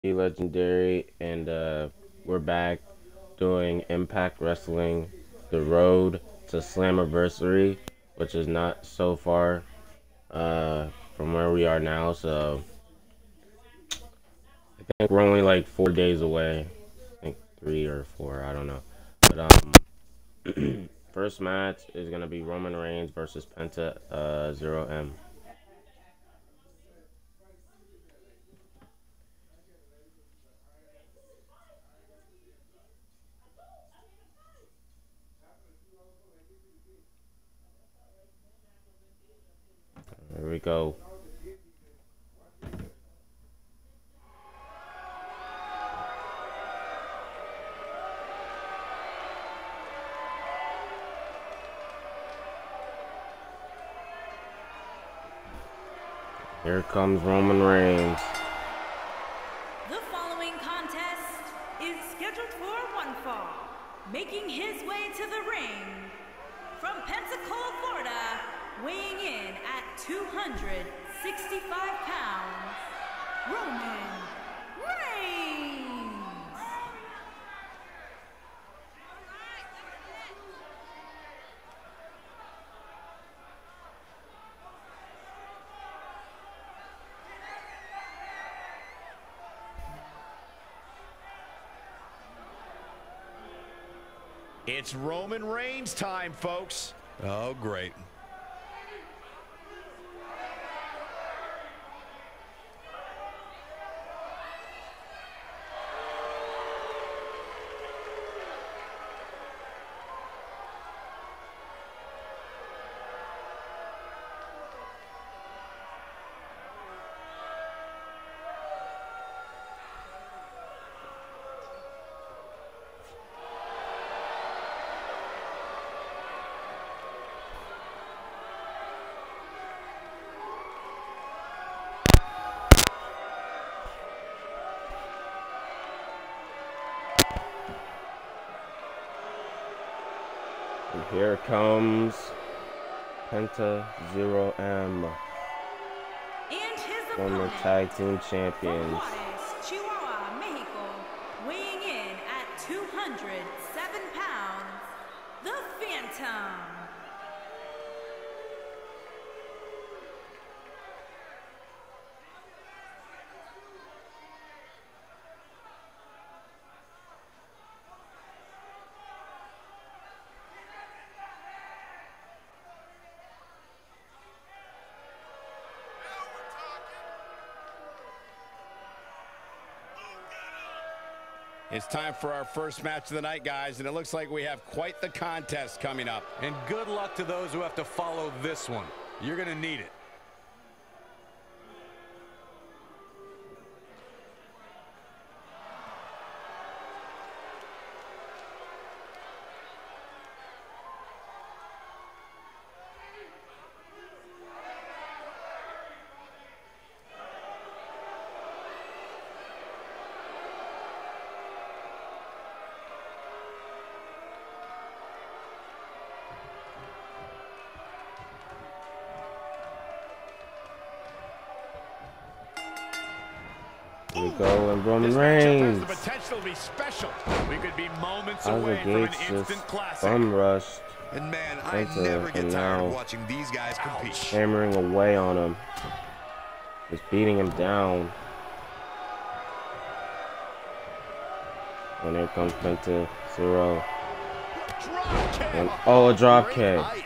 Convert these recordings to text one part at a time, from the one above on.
Legendary, and we're back doing Impact Wrestling, the road to Slammiversary, which is not so far from where we are now. So I think we're only like 4 days away. I think 3 or 4, I don't know. But first match is gonna be Roman Reigns versus Penta 0M. Here we go. Here comes Roman Reigns. The following contest is scheduled for one fall. Making his way to the ring from Pensacola, Florida, weighing in at 265 pounds, Roman Reigns. It's Roman Reigns time, folks. Oh, great. And here comes Penta 0M, And his former opponent, tag team from champions. Juarez, Chihuahua, Mexico, weighing in at 207 pounds, the Phantom. It's time for our first match of the night, guys, and it looks like we have quite the contest coming up. And good luck to those who have to follow this one. You're going to need it. Here we go, and Roman This matchup has Reigns. the potential to be special. We could be moments Out of the away from an gates, just instant classic. bum rushed. And man, I Penta, never get and tired now of watching these guys compete. hammering away on him, just beating him down. And here comes Penta 0. Drop kick. And oh, a drop Great kick. height.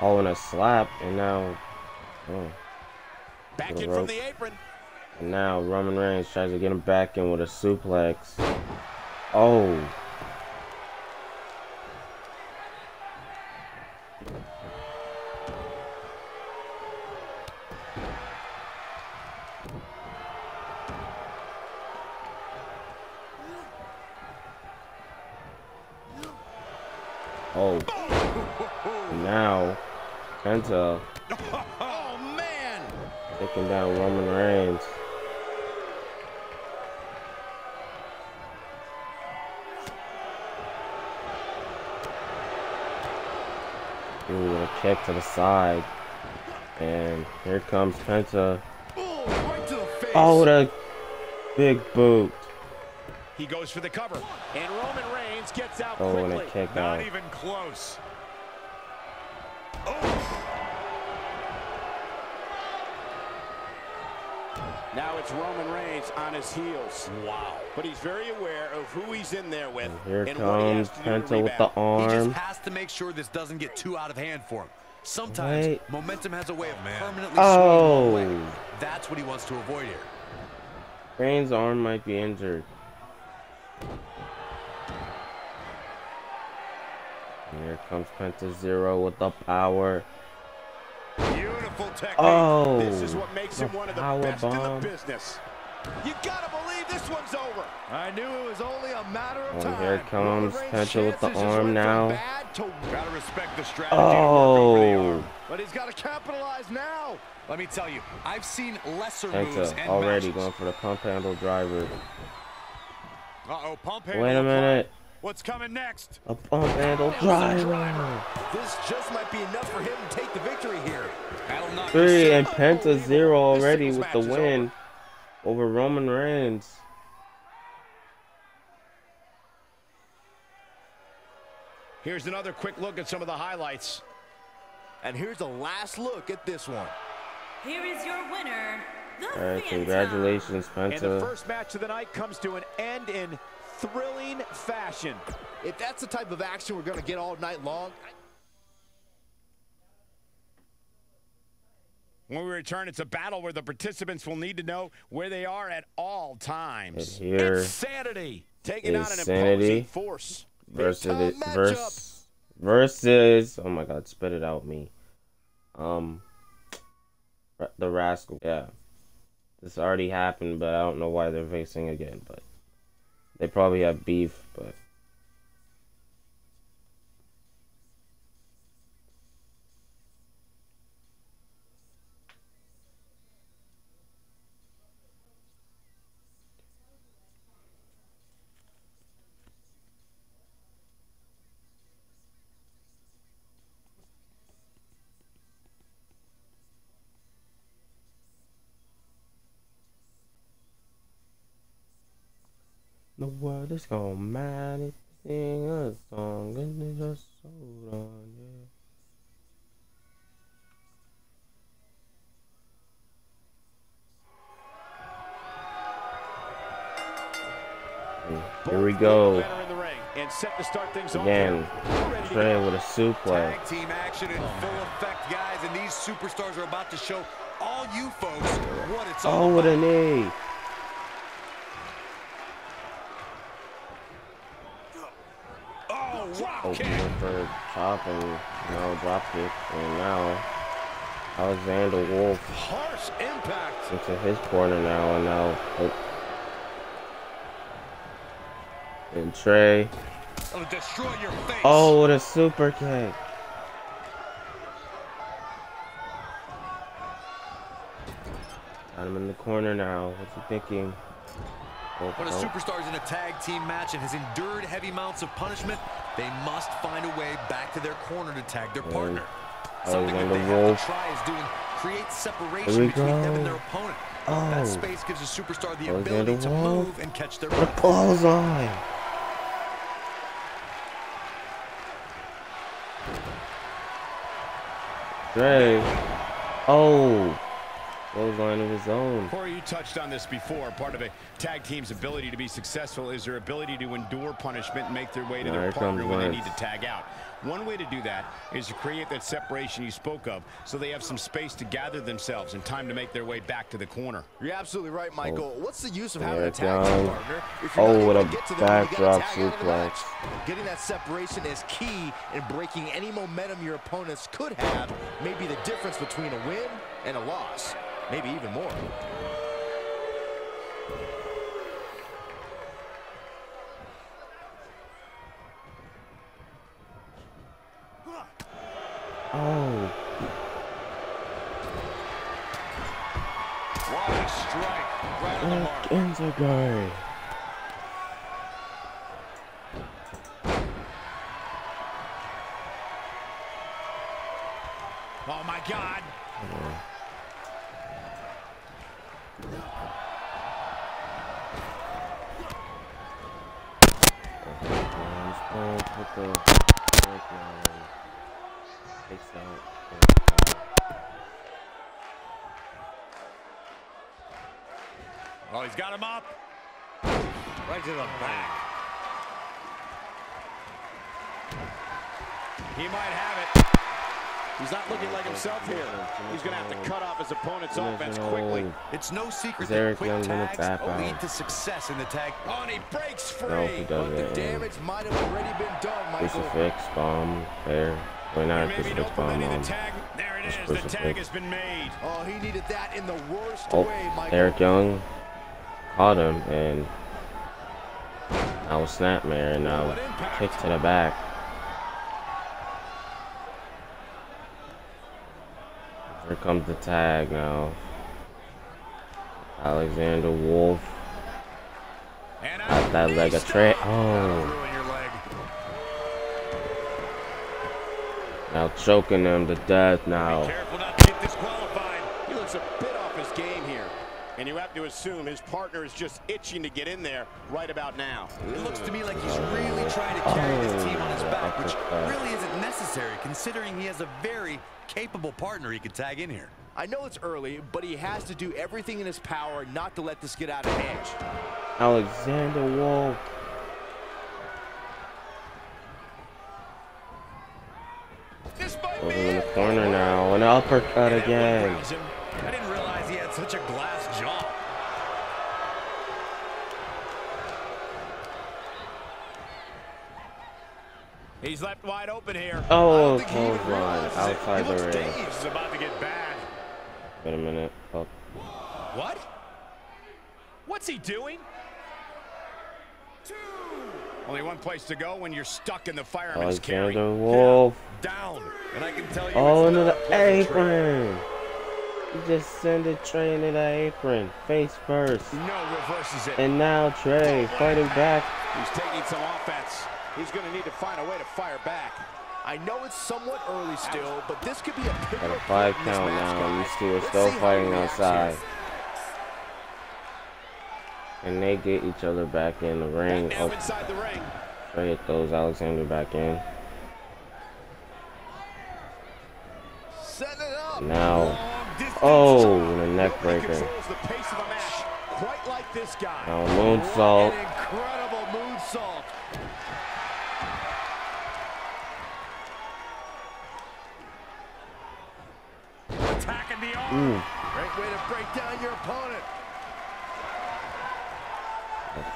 Oh, and a slap, and now, oh, Back little in rope. from the apron. And now Roman Reigns tries to get him back in with a suplex. Oh. Oh. And now Penta Oh, man! taking down Roman Reigns. Ooh, with a kick to the side. And here comes Penta. Right to the face. Oh, what a big boot. He goes for the cover. And Roman Reigns gets out Oh, quickly. and a kick Not out. even close. Now it's Roman Reigns on his heels. Wow. But he's very aware of who he's in there with. And here and what he has comes to do to Penta with the rebound. He arm. just has to make sure this doesn't get too out of hand for him. Sometimes Wait. momentum has a way of permanently Oh. swinging one way. That's what he wants to avoid here. Reigns' arm might be injured. And here comes Penta Zero with the power. Beautiful technique. Oh, this is what makes him the one of the power best in bomb. the business. You gotta believe this one's over. I knew it was only a matter of time. And here comes Roman Reigns' Penta with the chances just arm went now. from bad to gotta respect the strategy to work over the Oh, arm. But he's got to capitalize now. Let me tell you, I've seen lesser moves Penta and already matches. going for the pump handle driver. Uh-oh, pump handle. Wait a minute. What's coming next? A pump handle driver. This just might be enough for him to take the victory here. That'll knock 3 the and Penta Zero already singles with the match is win over Roman Reigns. Here's another quick look at some of the highlights. And here's a last look at this one. Here is your winner, the All right, Phantom. congratulations, And the Penta. first match of the night comes to an end in thrilling fashion. If that's the type of action we're going to get all night long. When we return, it's a battle where the participants will need to know where they are at all times. And here It's Sanity taking on an Sanity imposing force. versus Big-time matchup. versus oh my god, spit it out me. The Rascal. Yeah. This already happened, but I don't know why they're facing again, but they probably have beef, but the world is gonna matter. Sing a song and then just hold on, yeah. Here we go. In the ring and set to start things Again, off. Trey with a suplex. Tag team action in full effect, guys, and these superstars are about to show all you folks what it's all Oh, with about. a knee. Oh, wow. Oh, he went for chop and now drop kick, and now Alexander Wolf Harsh impact. into his corner now, and now and Trey. It'll destroy your face. Oh, what a super kick! Got him in the corner now. What's he thinking? Oh, When a oh. superstar is in a tag team match and has endured heavy amounts of punishment, they must find a way back to their corner to tag their partner. Something that Alexander they have Wolf. to try is doing create Here separation we between them go. and their opponent. Oh. That space gives a superstar the Alexander ability to Wolf. move and catch their What a breath. clothesline! Trey. Oh. Clothesline of his own. Corey, you touched on this before. Part of a tag team's ability to be successful is their ability to endure punishment and make their way to Now their here partner comes when they Lance. need to tag out. One way to do that is to create that separation you spoke of so they have some space to gather themselves and time to make their way back to the corner. You're absolutely right, Michael. What's the use of There having a it tag team goes. partner if you're Oh, not what able a to get to them when you gotta backdrop tag out of the match? suplex. Getting that separation is key in breaking any momentum your opponents could have. Maybe the difference between a win and a loss. Maybe even more. Oh. What a strike. Right on the mark. Enziguri. Oh, my God. Oh, he's got him up. Right to the back. He might have it. He's not looking like himself here. He's going to have to cut off his opponent's offense quickly. It's no secret that quick tags lead to success in the tag. Oh, and he breaks free. No, he But the doesn't. damage might have already been done, Michael. Crucifix bomb there. Why not Maybe crucifix don't bomb believe the on? tag. There it is. The tag has been made. Oh, he needed that in the worst Oh, way, Michael. Eric Young caught him, and that was snapmare, and now kick to the back. Here comes the tag now. Alexander Wolf got that leg of trade. Oh, now choking him to death now. Careful not to get disqualified. He looks a bit off his game here. And you have to assume his partner is just itching to get in there right about now. It looks to me like he's really trying to carry his team on his back, which really isn't necessary considering he has a very capable partner he could tag in here. I know it's early, but he has to do everything in his power not to let this get out of hand. Alexander Wolf. Over in the corner now. An uppercut again. I didn't realize he had such a glass jaw. He's left wide open here. Oh, clothesline outside the ring. This is about to get bad. Wait a minute. Oh. What? What's he doing? Only one place to go when you're stuck in the fireman's carry. Alexander Wolf. Down. And I can tell you Oh, it's into not the a pleasant trip. apron. He just sent it Trey into the apron. Face first. No, reverses it. And now Trey fighting back. He's taking some offense. He's going to need to find a way to fire back. I know it's somewhat early still, but this could be a pivotal Got a point 5 in this count match, now. guys. These two are Let's still see how fighting he reacts outside. here. And they get each other back in the ring. Back now inside the ring. Trey throws Alexander back in. Setting it up. Now, oh, and a neck breaker. Controls the pace of the match, quite like this guy. Now moonsault. An incredible moonsault. Attacking the arm. Great way to break down your opponent.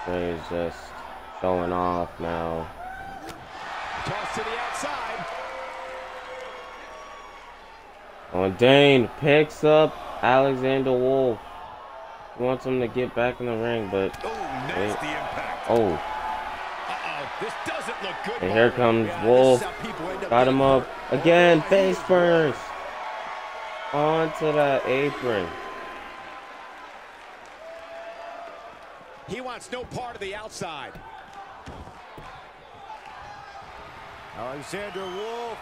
Trey is just showing off now. Toss to the outside. Oh, Dane picks up Alexander Wolf. He wants him to get back in the ring, but Oh, nasty impact. oh, Uh-oh, this doesn't look good. and here comes Yeah, Wolf. this is how people end up Got him getting up hurt. again, Oh, face he is first. Onto the apron. He wants no part of the outside. Alexander Wolf.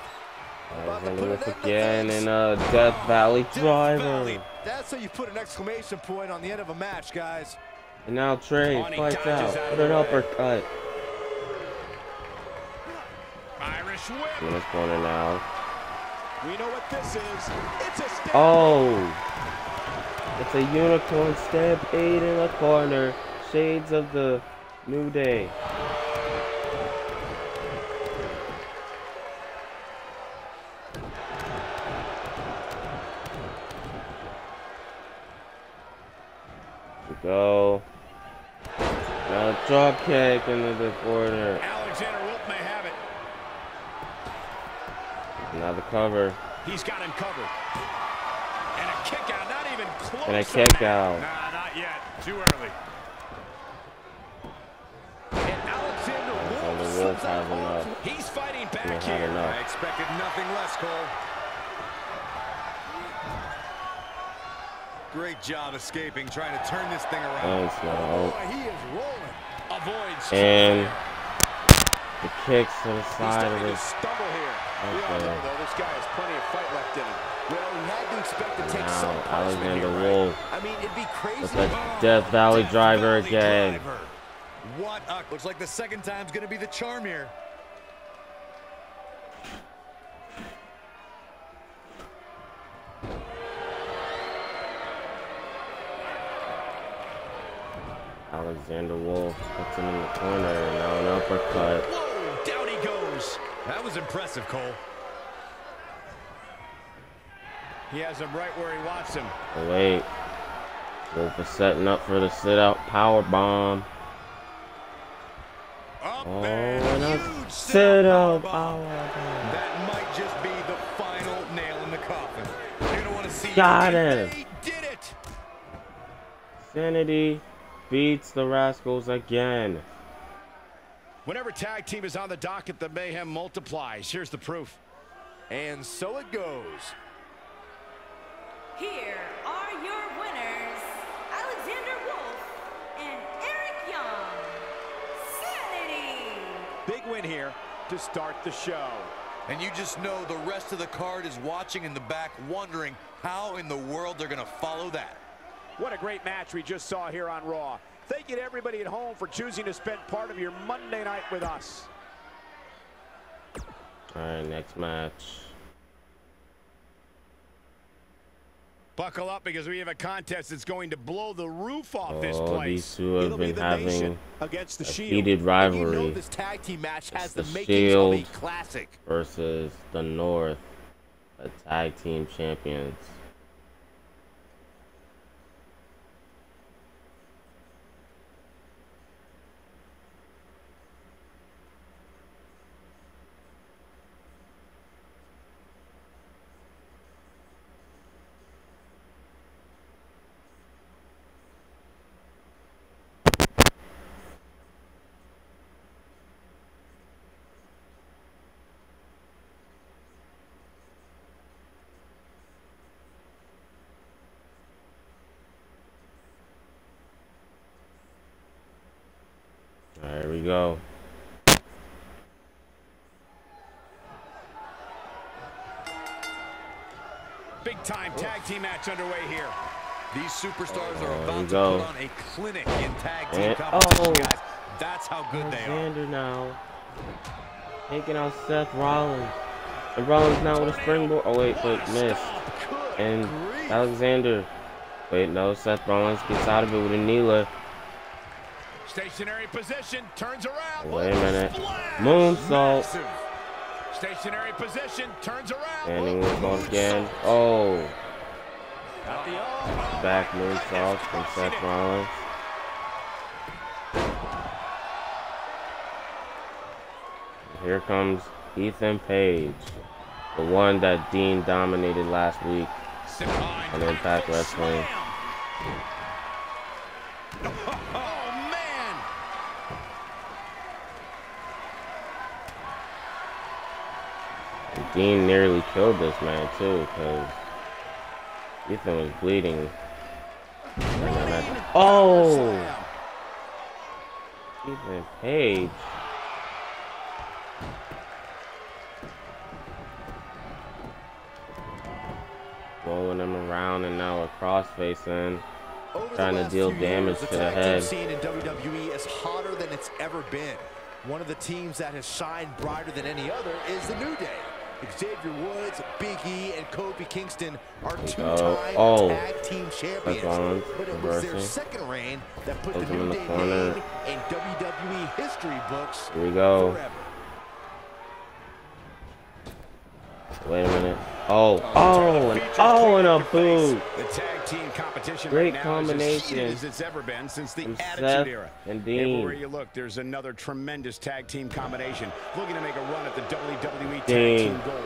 Alexander Wolf again in a Death Valley driver. That's how you put an exclamation point on the end of a match, guys. And now Trey Oh, and he fights dodges out. out of Put the an way. uppercut. Irish whip. In this corner now. We know what this is. It's a step. Oh! It's a unicorn stampede in the corner. Shades of the New Day. We go. Now a drop kick into the corner. Alexander Wolf may have it. Now the cover. He's got him covered. And a kick out, not even close. And a to kick that. out. Nah, not yet. Too early. And Alexander Alexander Wolf Wolf slips out has of enough. harm's way. He's fighting He back had here. enough. I expected nothing less, Cole. Great job escaping, trying to turn this thing around. Thanks, now. Boy, he is rolling. Avoids. And The kicks to the side of He's it. stumble here. We all know, though, this guy has plenty of fight left in him. Well, he had to expect to take some Now punishment Alexander here, Wolf right? I mean, it'd be crazy. with the Death Valley driver again. What a, looks like the second time's gonna be the charm here. Alexander Wolf puts him in the corner, and now an uppercut. Whoa, down he goes. That was impressive, Cole. He has him right where he wants him. Oh, wait. Wolf is setting up for the sit-out power bomb. Up Oh, and and a huge sit-out bomb. power bomb. That might just be the final nail in the coffin. You're gonna want to see. Got him. They did it. Sanity beats the Rascals again. Whenever tag team is on the docket, the mayhem multiplies. Here's the proof. And so it goes. Here are your winners, Alexander Wolf and Eric Young. Sanity! Big win here to start the show. And you just know the rest of the card is watching in the back, wondering how in the world they're gonna follow that. What a great match we just saw here on Raw. Thank you to everybody at home for choosing to spend part of your Monday night with us. All right, next match. Buckle up because we have a contest that's going to blow the roof off this Oh, place. these two have been having against the a Shield. heated rivalry. And you know this tag team match has the the makings of a Shield classic. versus the North, a tag team champions. All right, here we go. Big time tag team match underway here. These superstars are There about we to go. put on a clinic in tag team And- competition, oh. guys. That's how good they are. Alexander now taking out Seth Rollins. And Rollins now with a springboard. Oh wait, but missed. And Alexander. Wait, no, Seth Rollins gets out of it with a knee lift. Stationary position, turns around. Wait a minute. Splash! Moonsault. Massive. Stationary position, turns around. Standing moonsault again. Oh, Got the arm. back moonsault from Seth Rollins. Here comes Ethan Page, the one that Dean dominated last week Sit behind. on Impact Wrestling. Oh, man. And Dean nearly killed this man too, because Ethan was bleeding. Oh! Ethan Page. Rolling him around and now a crossface in. Trying to deal damage to the head. The scene in WWE is hotter than it's ever been. One of the teams that has shined brighter than any other is the New Day. Xavier Woods, Big E, and Kofi Kingston are two-time tag team champions. But it was their second reign that put the New Day name in WWE history books Here we go. forever. Wait a minute. And a boot. The tag team competition Great right now is as combination heated as it's ever been since the from Attitude Seth Era. and Dean. Everywhere you look, there's another tremendous tag team combination looking to make a run at the WWE Tag Dean. Team Gold.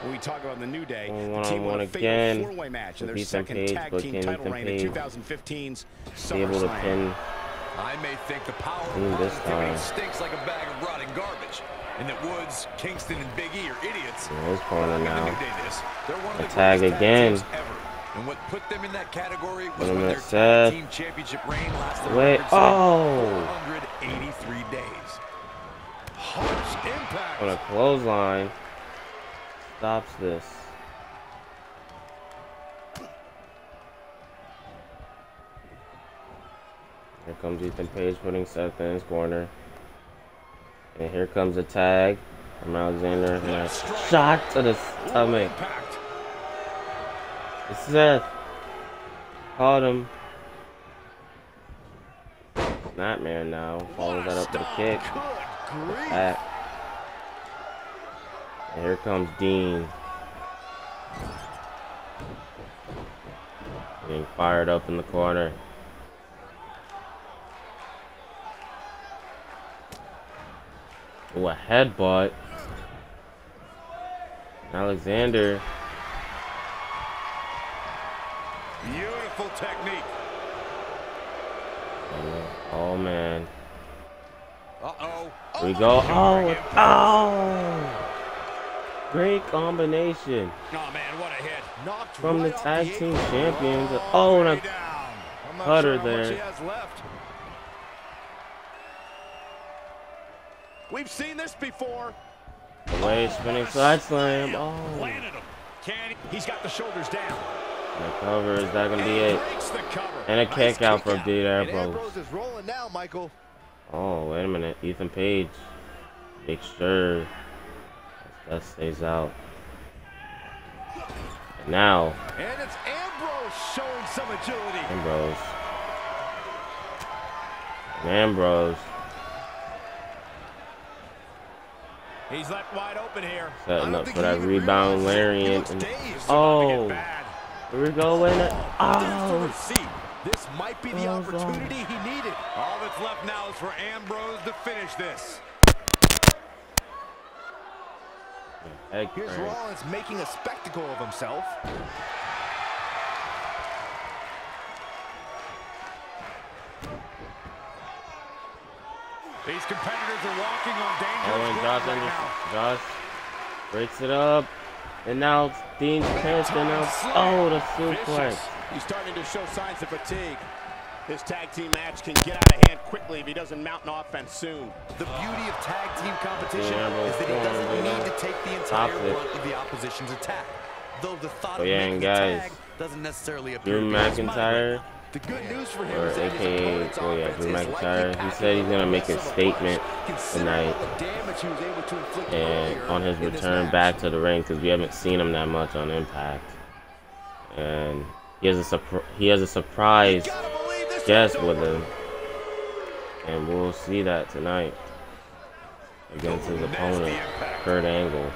When we talk about the New Day, the team won a again fatal four-way match in their with Ethan second Page, tag but team can title Ethan reign in Page 2015's be able to SummerSlam. pin I may think the power of Dean this positivity time. stinks like a bag of rotting garbage, and that Woods, Kingston, and Big E are idiots. in his corner Give the now. New Day this. They're one of the Tag greatest again. tag teams ever. And what put them in that category was Put him when at their Seth. tag team championship reign lasted Wait, 483 days. harsh impact. On a clothesline. Stops this. Here comes Ethan Page putting Seth in his corner. And here comes a tag from Alexander. And a shot to the stomach. Seth caught him. Snapmare now. Follows that up with a kick. Back. And here comes Dean. Getting fired up in the corner. Ooh, a headbutt. Alexander. Beautiful technique. Oh, man. Uh-oh. Here we go. Oh, oh! Great combination. Oh, man, what a hit. Knocked From the right off tag the team apron. champions. Oh, and a Down. I'm not cutter sure how much he there. has left. We've seen this before. Away, spinning side slam. Oh. Landed him. He's got the shoulders down. And the cover. Is that going to be it? Breaks the cover. And a kick out for Dean And Ambrose. Ambrose is rolling now, Michael. Oh, wait a minute. Ethan Page. Make sure that stays out. And now, And it's Ambrose showing some agility. Ambrose. And Ambrose He's left wide open here. setting I up don't for think that he even rebound realizes it. He lariat. looks And, dazed. oh, Bad. here we go. In it. There's the Oh, receipt. This might be the Oh, opportunity he needed. All that's left now is for Ambrose to finish this. egg Here's crank. Rollins making a spectacle of himself. These competitors are walking on Oh, dangerous and ground Josh right Anderson. now. Josh breaks it up. And now it's Dean's pissed. And now, oh, the suplex. He's starting to show signs of fatigue. This tag team match can get out of hand quickly if he doesn't mount an offense soon. The beauty of tag team competition Yeah, is that he doesn't yeah. need to take the Stops entire it. brunt of the opposition's attack. Though the thought Oh, of yeah, making and the guys, tag doesn't necessarily appear Drew to be on his mind right McIntyre, now. The good news for him or is that his AKA, opponent's oh yeah, offense Drew is likely McIntyre, he packing said he's going to make a less of a statement punch, considering tonight. all the damage he was able to inflict And earlier on his in this return match. back to the ring, because we haven't seen him that much on Impact. And he has a surprise Gotta believe this guest is with over. him. And we'll see that tonight against his opponent, Kurt Angle.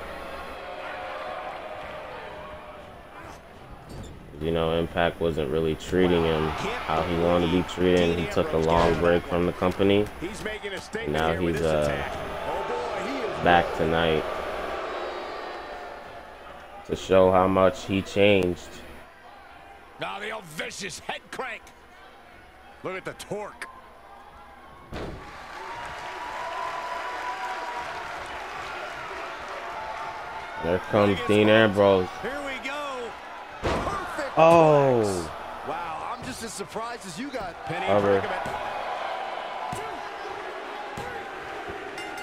You know, Impact wasn't really treating him how he wanted to be treated. He took a long break from the company. He's making a And statement now here with he's this attack. Oh boy, he is back tonight to show how much he changed. Now the old vicious head crank. Look at the torque. There comes Dean Ambrose. Here we go. perfect. Oh, Suplex. Wow, I'm just as surprised as you got. Penny Cover. predicament.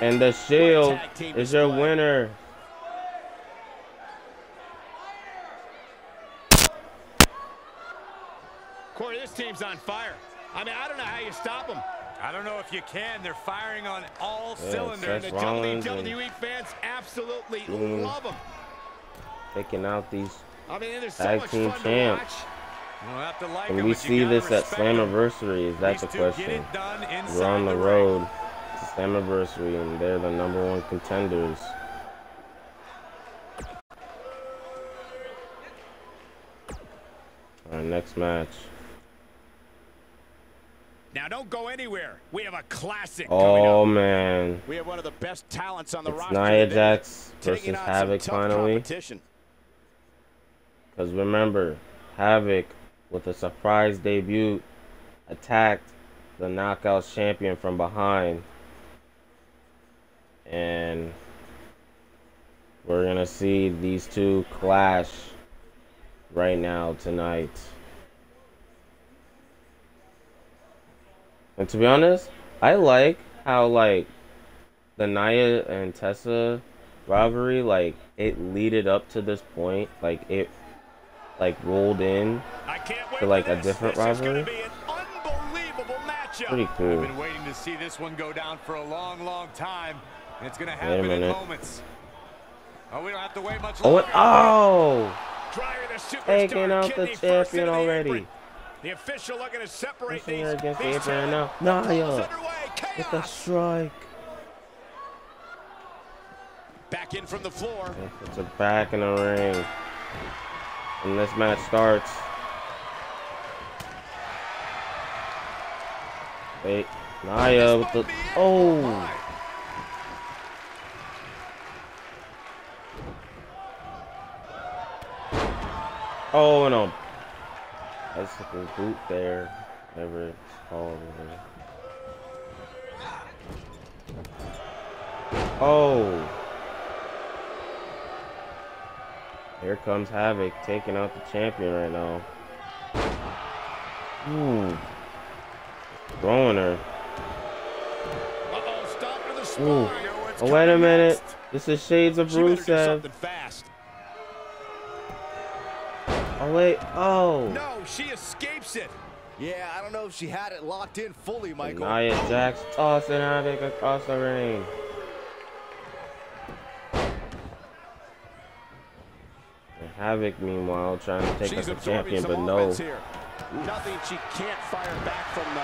and the Shield is your winner. Corey, this team's on fire. I mean, I don't know how you stop them. I don't know if you can. They're firing on all Yeah, cylinders. Seth The Rollins and WWE fans absolutely Dean. love them. Taking out these, I mean, there's so Tag much team fun to champs. watch. You don't have to like and them, we but you see gotta this at respect them. Slammiversary. Is that the These two get question? it done inside We're on the ring. road to Slammiversary, and they're the #1 contenders. Our next match. Now, don't go anywhere. We have a classic coming Oh up. man, We have one of the best talents on the it's roster Nia today, Jax taking versus on Havoc some tough finally. competition. Because remember, Havoc, with a surprise debut, attacked the Knockouts champion from behind. And we're going to see these two clash right now tonight. And to be honest, I like how, like, the Nia and Tessa rivalry, like it leaded up to this point, like it like rolled in I can't wait to like for a this. different This is going rivalry. to be an unbelievable matchup. Pretty We've cool. been waiting to see this one go down for a long, long time. And it's going to Wait a happen in minute. moments. Oh, we don't have to wait much Oh, longer. Dryer, the superstar, taking out the kidney first champion into the already. apron. The official looking to separate Pushing her these. against the these apron two. right now. The ball is Nia underway. with a Chaos. strike. Back in from the floor. It's a back in the ring. And this match starts. Wait, Nia with the oh. Oh no. Bicycle boot there. Whatever it's called. Oh. Here comes Havoc taking out the champion right now. Ooh. Throwing her. Uh-oh, stop to the spine. Ooh. Oh, wait a minute. This is Shades of She better do Rusev. something fast. Oh, wait. Oh. No, she escapes it. Yeah, I don't know if she had it locked in fully, Michael. Nia Jax tossing Havoc across the ring. And Havoc, meanwhile, trying to take out the champion, but no. Here. Nothing she can't fire back from, though.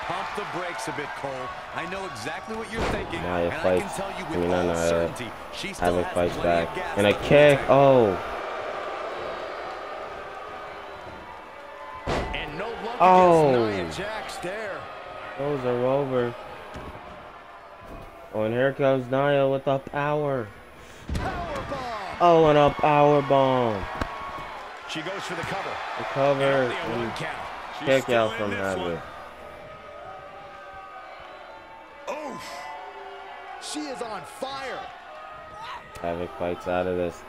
Pump the brakes a bit, Cole. I know exactly what you're thinking, Nia and I can fights. tell you I with mean, all not Nia. certainty, she still Havoc has fights plenty of back. gas And a left in the kick. tank. Oh. And no luck Oh. against Nia Jax there. Those are over. Oh, and here comes Nia with the power. Powerbomb. Oh, and a power bomb. She goes for the cover. The cover Only a and one count. She's kick still out in from this Havoc. one. Oof. She is on fire. Havoc fights out of this.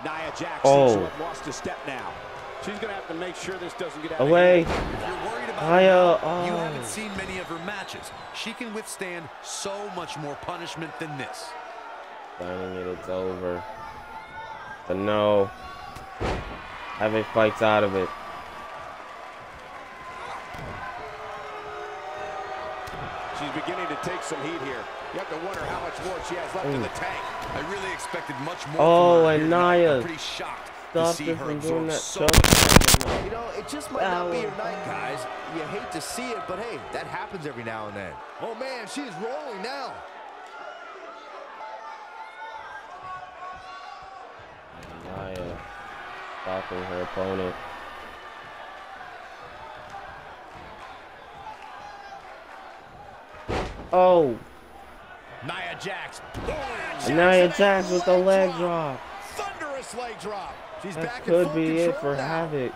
Nia Jax Oh. seems to have lost a step now. She's going to have to make sure this doesn't get out Away. of hand. If you're worried about Nia, her, oh. you haven't seen many of her matches. She can withstand so much more punishment than this. Finding it, it's over. But no. Havoc fights out of it. She's beginning to take some heat here. You have to wonder how much more she has left in the tank. I really expected much more Oh, from her and here tonight. Nia I'm pretty shocked to stopped see her her from doing absorb that so choke. much. You know, it just might not be your night, guys. You hate to see it, but hey, that happens every now and then. Oh man, she's rolling now. Nia stopping her opponent. Oh, Nia Jax. and Nia Jax with the leg drop. Thunderous leg drop. She's That back in could full be it control for now. Havoc.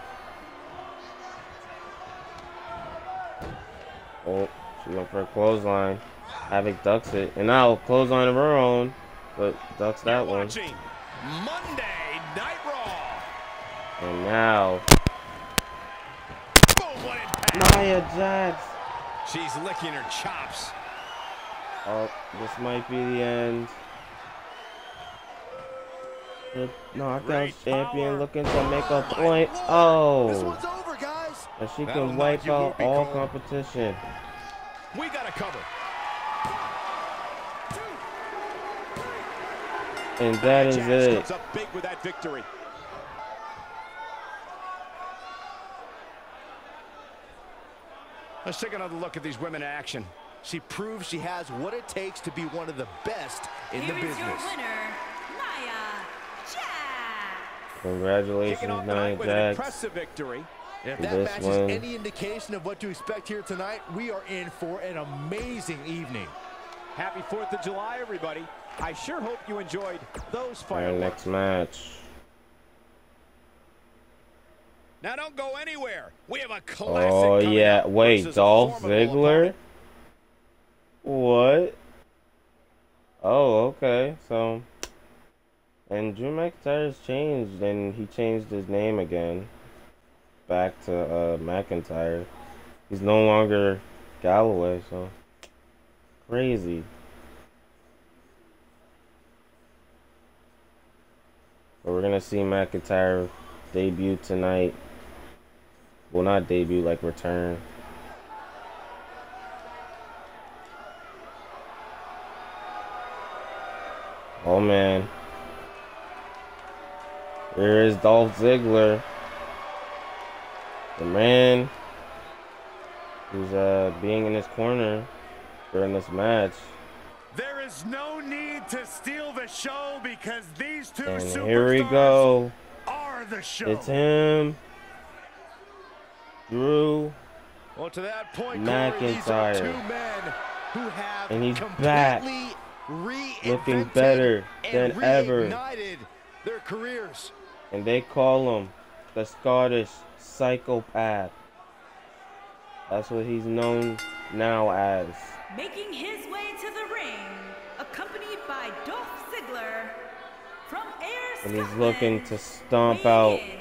Oh, she went for a clothesline. Havoc ducks it, and now clothesline of her own, but ducks that one. Watching Monday Night Raw. And now Boom, what impact. Nia Jax. She's licking her chops. Oh, this might be the end. The Knockouts Great champion power. looking to make a My point. Lord. This Oh, one's over, guys. and she That'll can knock wipe you out loopy, all Cole. competition. We got to cover. And that is Jax it. comes up big with that victory. Let's take another look at these women in action. She proves she has what it takes to be one of the best in Here the is your business. winner, Nia Jax. Congratulations, Kicking off the Nia night with an Jax. impressive victory. If For that this match one. is any indication of what to expect here tonight, we are in for an amazing evening. Happy 4th of July, everybody. I sure hope you enjoyed those Our fireworks. next match. Now don't go anywhere. We have a classic Oh coming yeah, up wait, versus a Dolph formidable Ziggler? opponent. What? Oh, okay, so. And Drew McIntyre's changed, and he changed his name again. Back to McIntyre. He's no longer Galloway, so. Crazy. we're gonna see McIntyre debut tonight. Well, not debut, like return. Oh man. Here is Dolph Ziggler. The man who's being in his corner during this match. There is no need to steal the show because these two And superstars here we go. are the show. It's him. Drew. Well, to that point, McIntyre. Corey, these are two men who have And he's back, looking reinvented better than and ever. reignited their careers. And they call him the Scottish Psychopath. That's what he's known now as. Making his way to the ring, accompanied by Dolph Ziggler from Ayr, And he's Scotland, looking to stomp weighing out in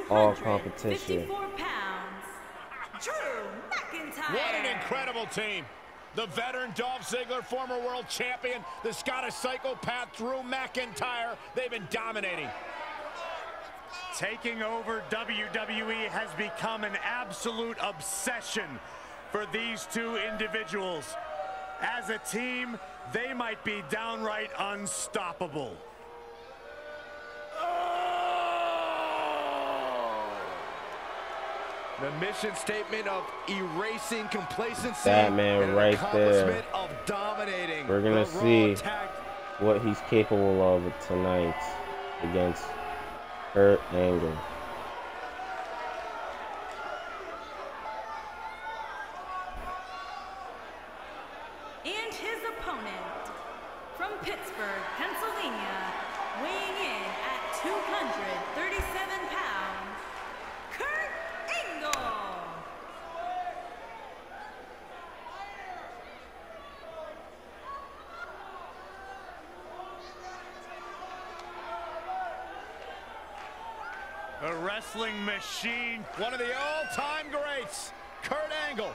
at all competition. 254 pounds, Drew McIntyre. What an incredible team. The veteran Dolph Ziggler, former world champion, the Scottish Psychopath Drew McIntyre. They've been dominating. Taking over WWE has become an absolute obsession for these two individuals. As a team, they might be downright unstoppable. The mission statement of erasing complacency. That man and an right accomplishment there. of dominating. We're gonna the Raw see Tag. what he's capable of tonight against Kurt Angle. And his opponent, from Pittsburgh, Pennsylvania, weighing in at 237 pounds, Kurt Angle. A wrestling machine. One of the all-time greats, Kurt Angle.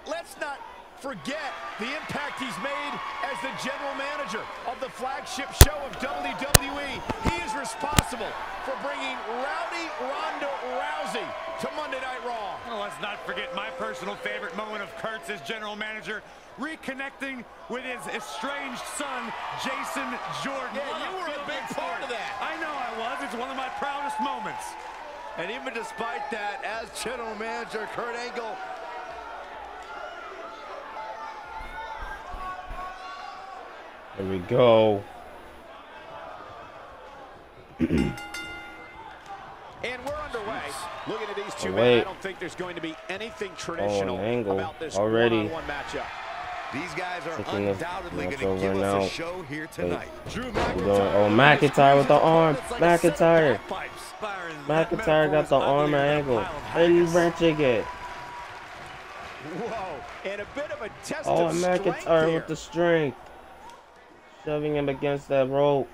Let's not forget the impact he's made as the general manager of the flagship show of WWE. He is responsible for bringing Rowdy Ronda Rousey to Monday Night Raw. Well, let's not forget my personal favorite moment of Kurt's as general manager, reconnecting with his estranged son, Jason Jordan. Yeah, you were a big part of that. I know I was. It's one of my proudest moments. And even despite that, as general manager, Kurt Angle Here we go. And we're underway. Looking at these two Oh, men, wait. I don't think there's going to be anything traditional Angle about this already. one-on-one matchup. These guys are Taking this undoubtedly match going to over give now. us a show here tonight. Drew We're McIntyre. going, oh, McIntyre with the arm. It's like a set of McIntyre. bagpipes. McIntyre got the arm angle. And wrenching it. Whoa, and a bit of a test Oh, of strength McIntyre here. with the strength. Shoving him against that rope.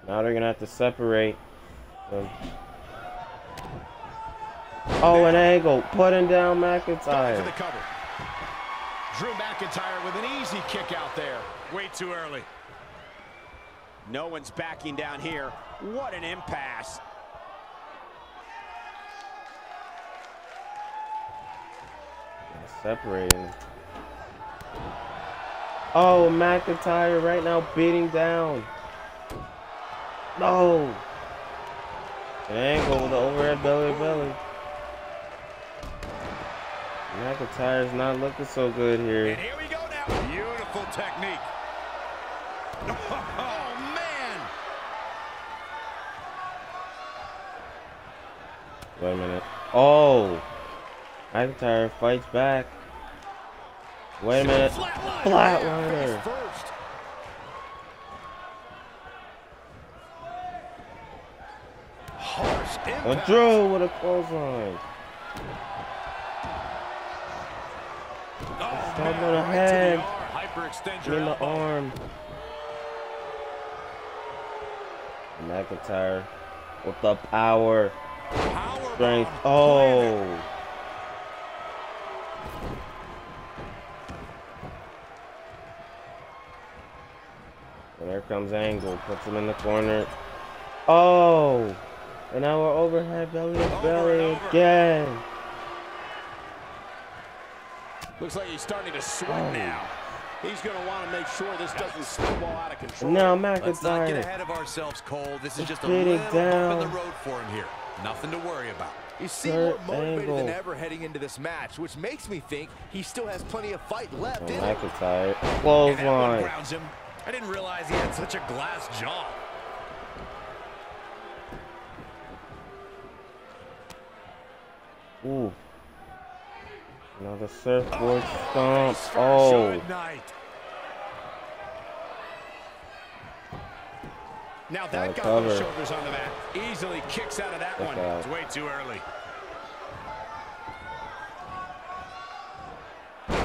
Now they're going to have to separate. Oh, an angle. Putting down Going for the McIntyre. cover. Drew McIntyre with an easy kick out there. Way too early. No one's backing down here. What an impasse. Separating. Oh, McIntyre right now beating down. No. An angle with the overhead belly to belly. McIntyre's not looking so good here. And here we go now. Beautiful technique. Oh, man. Wait a minute. Oh. McIntyre fights back. Wait a minute. Flatliner. First. Harsh Oh, impact. Drew with a clothesline. Stop on the head. Hyperextend In your the elbow. arm. McIntyre with the power. Power Strength. bomb. Oh. Well, there comes Angle. Puts him in the corner. Oh! And now we're overhead belly to belly again. Looks like he's starting to sweat now. He's going to want to make sure this doesn't snowball out of control. Now Let's not get McIntyre. ahead of ourselves, Cole. This is just a Beat it little down. bump in the road for him here. Nothing to worry about. He seems more Kurt motivated Angle. than ever heading into this match, which makes me think he still has plenty of fight left in him. McIntyre. And that one Clothesline. grounds him. I didn't realize he had such a glass jaw. Ooh. Another surfboard stomp. Oh. Good night. Now that got cover. those shoulders on the mat. Easily kicks out of that Look one. out. It's way too early.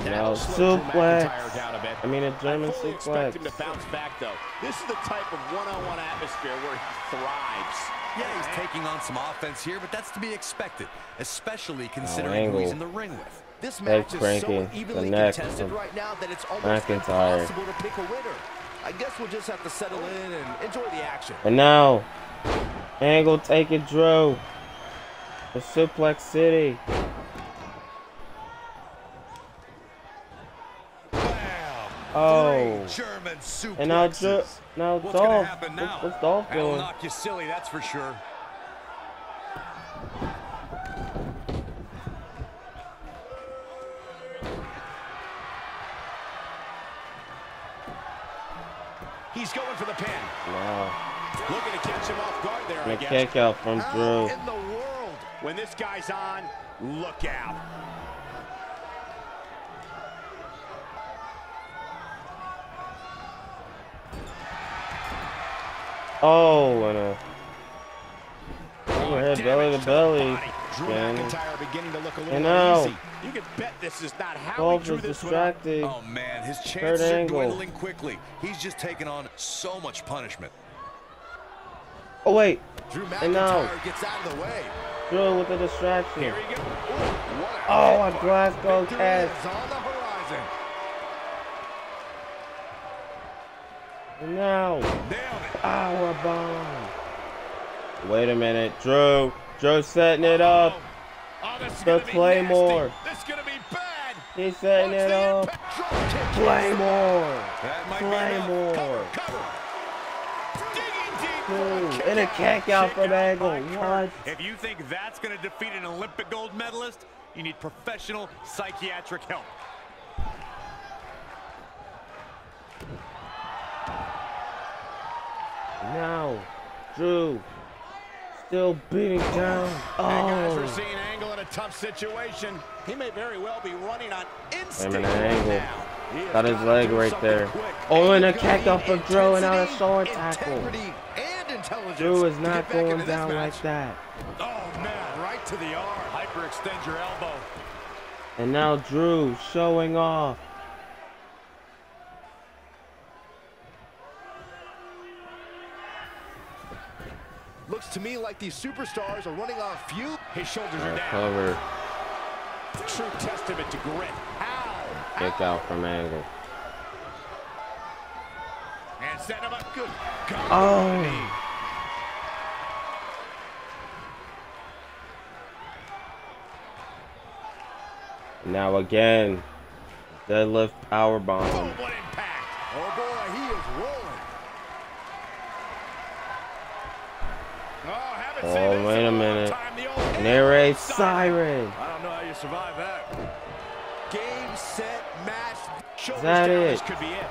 Now Slow Drew suplex. McIntyre down a bit. I mean a German I fully expect him suplex. to bounce back, though. This is the type of one-on-one atmosphere where he thrives. Yeah, he's taking on some offense here, but that's to be expected, especially Oh, considering who he's Angle. in the ring with. This Head match is so cranking evenly the neck contested of right now that it's almost McIntyre. impossible to pick a winner. I guess we'll just have to settle in and enjoy the action. And now, Angle taking Drew. The Suplex City. Oh. German suplexes. And now What's gonna Dolph. happen now? What's Dolph That'll doing? knock you silly, that's for sure. He's going for the pin. Wow. Looking to catch him off guard there, I And a guess. kick out from How Drew. in the world? When this guy's on, look out. Oh, and a overhead belly to belly. Drew Again. McIntyre beginning to look a little And now uneasy. You can bet this is not how he Dolph drew is this one up. distracted. Oh man, his chances are Angle. dwindling quickly. He's just taken on so much punishment. Oh wait, Drew And now- McIntyre gets out of the way. Drew with the distraction. Here he goes. Oh, a Glasgow Victory catch. is on the horizon. And now, Nailed it. power bomb. Wait a minute, Drew. Drew setting it up. Oh, this is The gonna be Claymore. nasty. This is going to be bad. He's setting Watch it the up. impact. Drop kick. Claymore. That might be enough. Claymore. Cover. Digging deep. Ooh, and a kick out from Angle. What? If you think that's going to defeat an Olympic gold medalist, you need professional psychiatric help. Now, Drew still beating down. Guys, we're Oh, seeing Angle in a tough situation. He may very well be running on him instinct in an angle. now. He has Got his gotta leg do right something there. quick. Oh, and a You've gotta kick out need for Drew and out a intensity, sword tackle. integrity, and intelligence Drew is to not get back going into this down match. like that. Oh, man, right to the arm. Hyperextend your elbow. And now Drew showing off. Looks to me like these superstars are running on fuel. His shoulders are down. Cover. True testament to grit. Ow. Kick out from Angle. And setting him up. Good God. Oh. Now again, deadlift power Oh, bomb. what impact. Oh boy, he is rolling. Oh, haven't Oh, seen this wait in a long minute. time. The old And air raid siren. I don't know how you survive that. Game, set, match. Shoulders that down, it? This could be it.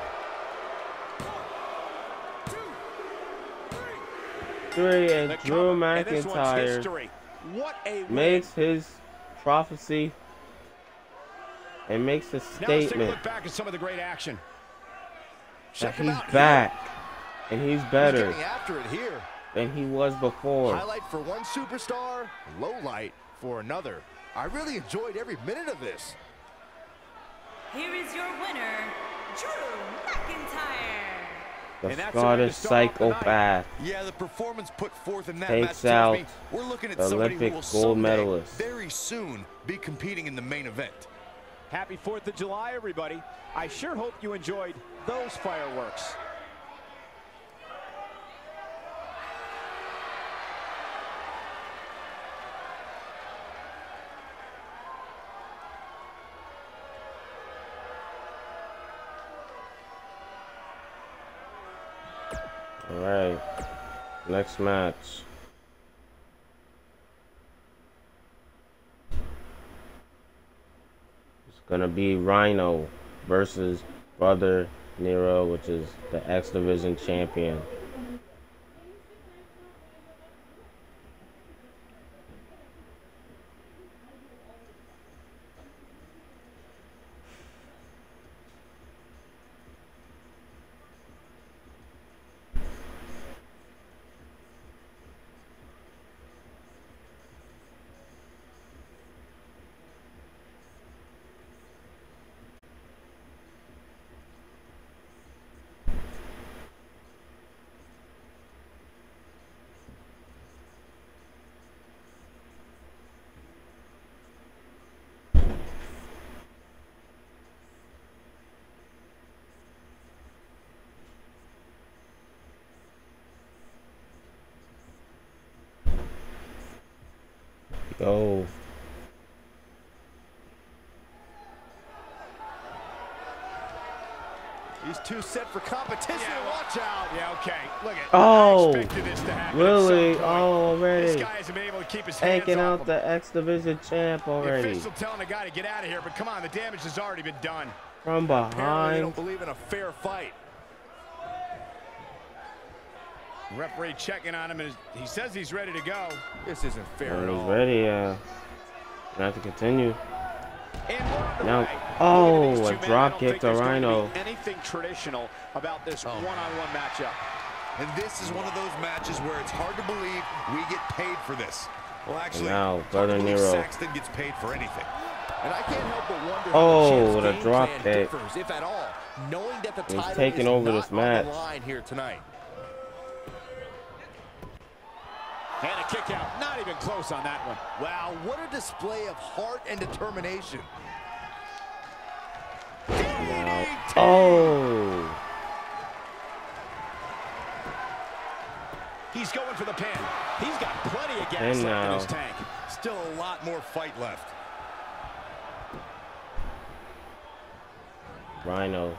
3 and The Drew cover, and this one's McIntyre history. What a win. makes his prophecy and makes a Now let's take a statement look back at some of the great action. that Check him he's out back and he's He's better getting after it here. than he was before. Highlight for one superstar, low light for another. I really enjoyed every minute of this. Here is your winner, Drew McIntyre. The And that's the way to Scottish start off the night. psychopath Yeah, the performance put forth in that Takes match tells me out we're looking at the somebody Olympic who will gold someday, medalist. very soon, be competing in the main event. Happy 4th of July, everybody. I sure hope you enjoyed those fireworks. Alright. Next match. It's gonna be Rhino versus Brother Nero, which is the X Division champion. Go. These two set for competition. Yeah. Watch out. Yeah, okay. Look at. Oh, I expected this to happen really? at some point. Oh, already. This guy hasn't been able to keep his hands Taking off out the X Division champ The already. official telling the guy to get out of here, but come on, the damage has already been done. From Apparently they behind. don't believe in a fair fight. Referee checking on him, and he says he's ready to go. This isn't fair at He's all. ready. Gonna have to continue. And we're on the Now, way. oh, Look at these a two men. drop I don't kick think to there's going Rhino. Be anything traditional about this one-on-one matchup. And this is one of those matches where it's hard to believe we get paid for this. Well, actually, now, it's hard Brother to believe Nero. Saxton gets paid for anything. And I can't help but wonder Oh, how the what a champ's drop game plan kick. differs, if at all, knowing that the He's title taking is over not this on match. the line here tonight. And a kick out. Not even close on that one. Wow, what a display of heart and determination. Now, oh, He's going for the pin. He's got plenty of gas And left in now. his tank. Still a lot more fight left. Rhino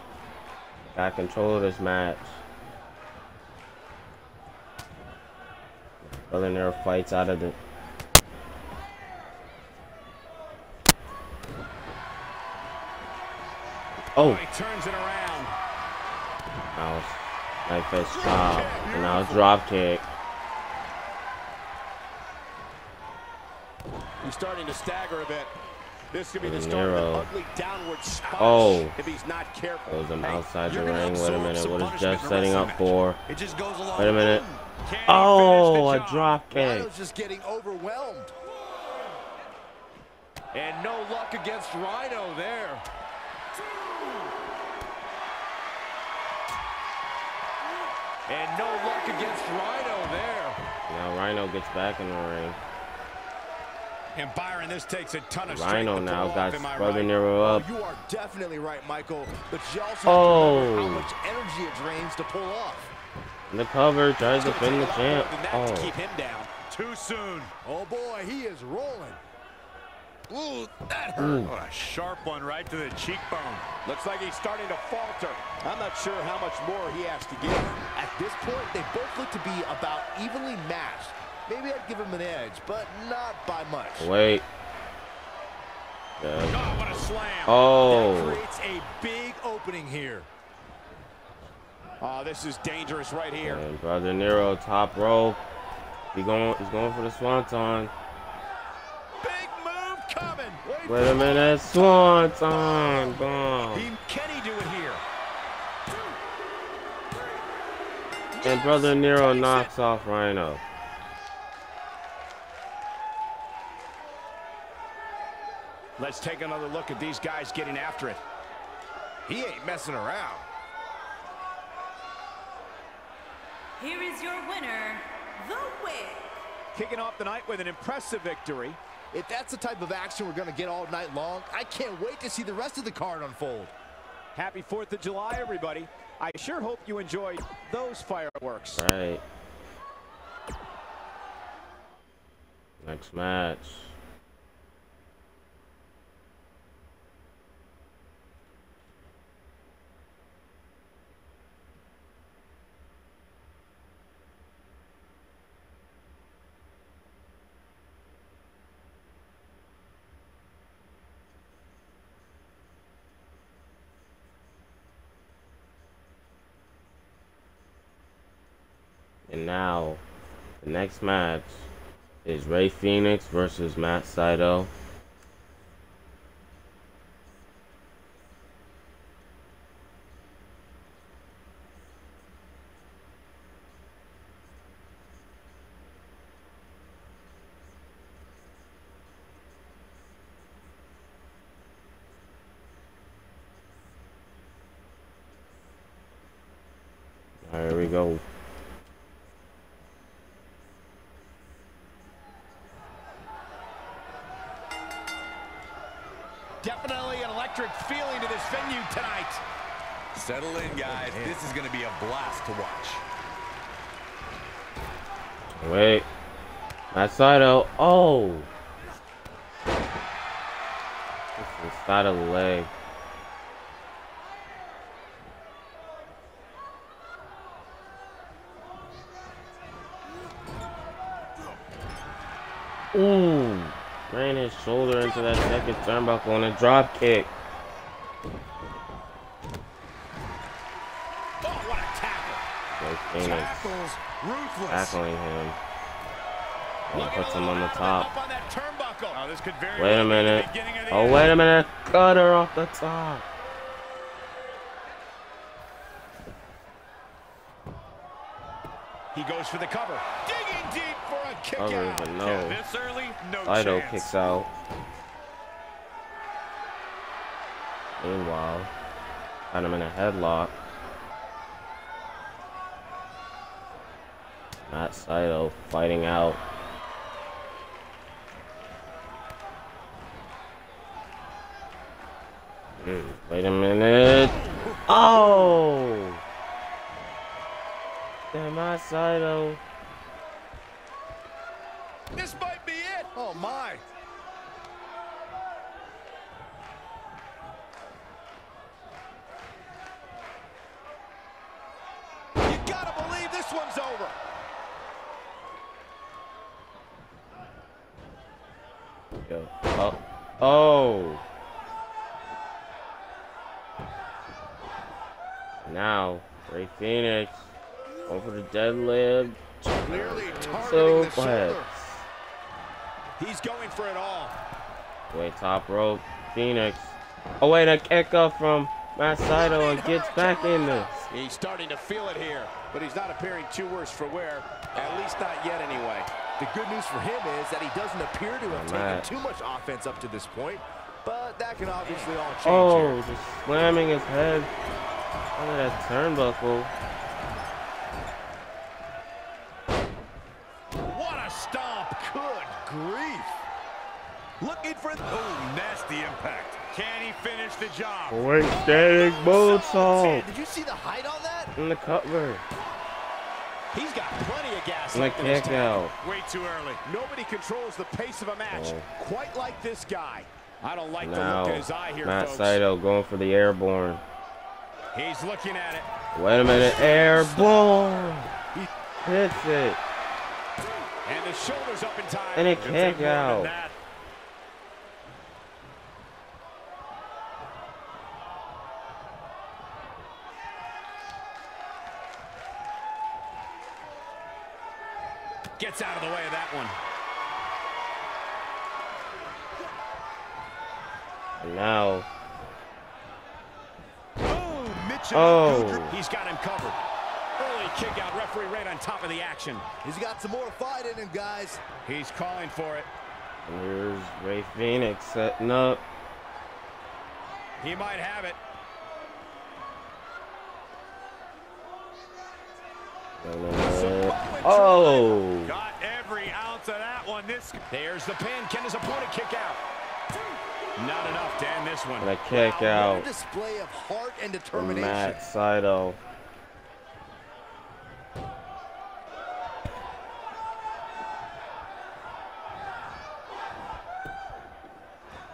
got control of this match. Brother Nero fights out of the. Oh, He turns it around. now knife fist chop, and now drop kick. He's starting to stagger a bit. This could be the Brother start of an Nero. ugly downward spiral Oh. if he's not careful. Goes him outside the You're gonna ring. Wait a absorb minute, some what is punishment Jeff in a setting wrestling up for? It just goes along. Wait a minute. Can he Oh, finish a the job? drop kick. Rhino's just getting overwhelmed. And no luck against Rhino there. And no luck against Rhino there. Now Rhino gets back in the ring. And Byron, this takes a ton of strength Rhino to now pull got off, am I Brother right? Nero up. You are definitely right, Michael. But you also have Oh. to remember how much energy it drains to pull off. In the cover, tries to pin the champ. More than that to Oh, keep him down. Too soon. Oh boy, he is rolling. Ooh, that hurt. Oh, a sharp one right to the cheekbone. Looks like he's starting to falter. I'm not sure how much more he has to give. At this point, they both look to be about evenly matched. Maybe I'd give him an edge, but not by much. wait. Oh, what a slam. That Oh, creates a big opening here. Oh, this is dangerous right here. and Brother Nero top rope. He's going for the swanton. Big move coming. Wait a minute, swanton, boom. Can he do it here? And Brother Nero knocks off Rhino. Let's take another look at these guys getting after it. He ain't messing around. Here is your winner, The Wick. Kicking off the night with an impressive victory. If that's the type of action we're going to get all night long, I can't wait to see the rest of the card unfold. Happy 4th of July, everybody. I sure hope you enjoyed those fireworks. Right. Next match. now, the next match is Rey Fénix versus Matt Sydal. Here we go. Definitely an electric feeling to this venue tonight. Settle in, guys. This is going to be a blast to watch. Wait. Matt Sydal. Oh. This is inside of the leg. Ooh, ran his shoulder into that second turnbuckle on a drop kick. Oh, what a tackle. Rey Fénix Tackles ruthless. tackling him. And puts him on the top. Up on that turnbuckle. Oh, this could very Wait a well be the minute. beginning of the Oh, end. wait a minute. Cutter off the top. He goes for the cover. Digging deep for a kick Cover, out. but Yeah, no. this early, no Sydal chance. kicks out. Meanwhile, got him in a headlock. Matt Sydal fighting out. Wait a minute. Oh! Damn, Matt Sydal. This might be it. Oh, my. You gotta believe this one's over. Yo. Oh. Oh. Now, Rey Fénix over the deadlift. Clearly targeting So the shoulder. He's going for it all. Wait, top rope. Fénix. Oh, wait, a kick up from Matt Sydal and gets back in this. He's starting to feel it here, but he's not appearing too worse for wear, at least not yet anyway. The good news for him is that he doesn't appear to have Matt. taken too much offense up to this point, but that can obviously all change Oh, here. just slamming his head under that turnbuckle. What a stomp. Good grief. Looking for... Oh, nasty impact. Can he finish the job? Great standing moonsault Did you see the height on that? in the cover. He's got plenty of gas And a left in his kick tank. out. Way too early. Nobody controls the pace of a match Oh. quite like this guy. I don't like the look Now, in his eye here, Matt folks. Sydal going for the airborne. He's looking at it. Wait a minute, airborne. Hits it. And the shoulders up in time. And a It's kick important than out. that. Gets out of the way of that one. And now, Oh, he's got him covered. Early kick out, referee right on top of the action. He's got some more fight in him, guys. He's calling for it. and here's Rey Fénix setting up. He might have it. Oh! Got every ounce of that one. There's the pin. Can his opponent kick out? Not enough to end this one. And a kick What out a display of heart and from determination. Matt Sydal.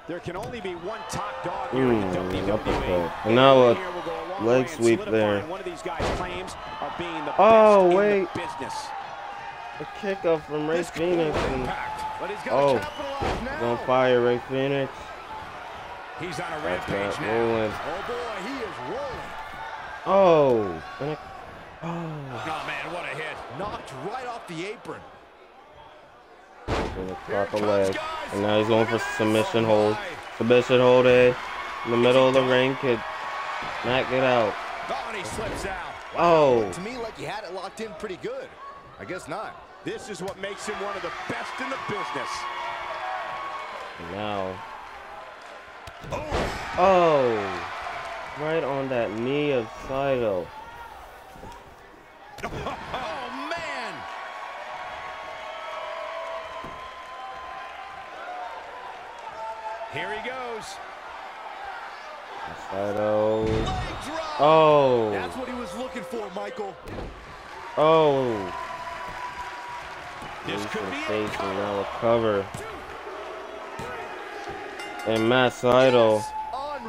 There can only be one top dog here in the WWE. uppercut. And now a Here will go a long leg way in sweep solidifying there. One of these guys' claims are being the Oh, best wait. in the business. A kick up from Rey Fénix. And Impact. But he's got Oh. to capitalize he's now. on fire, Rey Fénix. He's on a That's rampage not now. rolling. Oh boy, he is rolling. Oh! And a Oh, man, what a hit. Knocked right off the apron. Gonna clock a leg. And now he's going for submission hold. Submission hold in the middle of the ring. Could not get out. Oh, and he slips out. Oh. Looked to me like he had it locked in pretty good. I guess not. This is what makes him one of the best in the business. Now. Oh. Right on that knee of Saito. Oh, man. Here he goes. Saito. Leg drop. Oh. That's what he was looking for, Michael. Oh. This could be a now a cover. And Matt Saito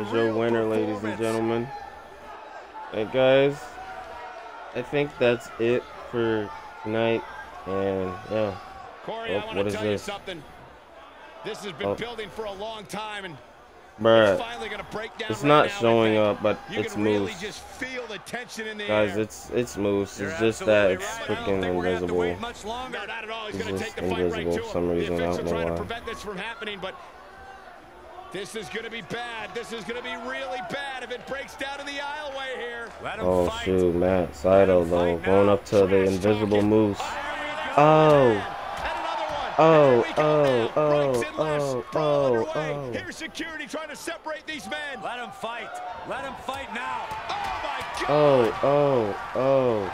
is your winner, ladies and gentlemen. Hey guys, I think that's it for tonight. And yeah. Corey, I want to tell you something. This has been building for a long time, and bruh, it's finally gonna break down. it's right not now, showing up, but you it's can really Moose. just feel the tension in the Guys, air. it's Moose. It's just that it's freaking invisible. Much longer. No, not at all. He's It's going to just take the fight right invisible to for him. some reason. The I official don't know trying to why. prevent this from happening, but this is going to be bad. This is going to be really bad if it breaks down in the aisleway here. Oh shoot, Matt Saito though, going up to the invisible Moose. Oh. Oh. Here's security trying to separate these men. Let him fight. Let him fight now. Oh my God. Oh.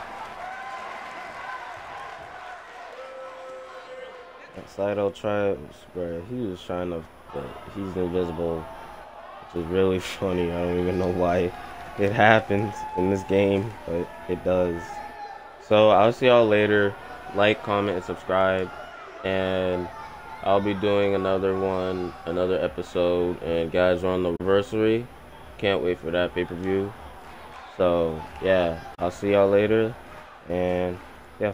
Saito tried, bro. He was trying to, but he's invisible, which is really funny. I don't even know why it happens in this game, but it does. So I'll see y'all later. Like, comment, and subscribe, and I'll be doing another episode. And guys, we're on the anniversary. Can't wait for that pay-per-view. So yeah, I'll see y'all later, and yeah.